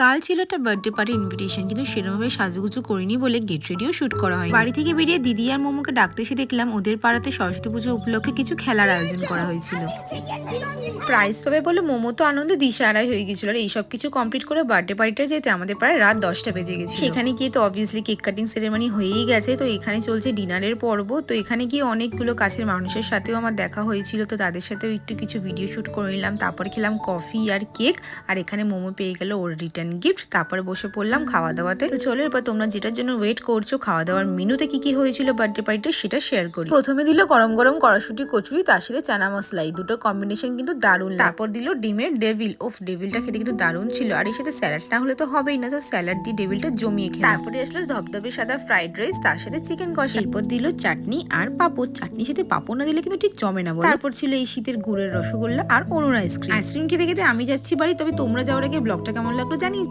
কাল ছিল একটা বার্থডে পার্টি ইনভিটেশন, কিন্তু সেরকমভাবে সাজুগুজু করিনি বলে গেট রেডিও শুট করা হয়। বাড়ি থেকে বেরিয়ে দিদি আর মোমোকে ডাকতে এসে দেখলাম ওদের পাড়াতে সরস্বতী পুজো উপলক্ষে কিছু খেলার আয়োজন করা হয়েছিল। প্রাইজ পাবে বলে মোমো তো আনন্দে দিশাহারাই হয়ে গেছিল। আর এইসব কিছু কমপ্লিট করে বার্থডে পার্টিটা যেতে আমাদের প্রায় রাত 10টা বেজে গেছে। সেখানে গিয়ে তো অবভিয়াসলি কেক কাটিং সেরেমনি হয়েই গেছে। তো এখানে চলছে ডিনারের পর্ব। তো এখানে গিয়ে অনেকগুলো কাছের মানুষের সাথেও আমার দেখা হয়েছিল, তো তাদের সাথেও একটু কিছু ভিডিও শুট করে নিলাম। তারপরে খেলাম কফি আর কেক, আর এখানে মোমো পেয়ে গেল ওর রিটার্ন গিফট। তারপরে বসে পড়লাম খাওয়া দাওয়াতে। তো চলো এরপর তোমরা যেটার জন্য ওয়েট করছো, খাওয়া দাওয়ার মেনুতে কি কি হয়েছিল বার্থডে পার্টিতে সেটা শেয়ার করি। প্রথমে দিল গরম গরম কড়াশুটি কচুরি, তার সাথে চানা মশলা। এই দুটো কম্বিনেশন কিন্তু দারুণ। তারপর দিল ডিমের ডেভিল। ডেভিলটা খেতে কিন্তু দারুণ ছিল। আর এর সাথে স্যালাড না হলে তো হবেই না, তো স্যালাড দিয়ে ডেভিলটা জমিয়ে খেলাম। তারপরে আসলো ধবধবে সাদা ফ্রাইড রাইস, তার সাথে চিকেন কষা। এরপর দিল চাটনি আর পাপড়। চাটনির সাথে পাপড় না দিলে কিন্তু ঠিক জমে না বলো। তারপর ছিল এই শীতের গুড়ের রসগোল্লা আর অরুণ আইসক্রিম। আইসক্রিম খেতে খেতে আমি যাচ্ছি বাড়ি। তবে তোমরা যাওয়ার আগে ব্লগটা কেমন লাগলো জানিও।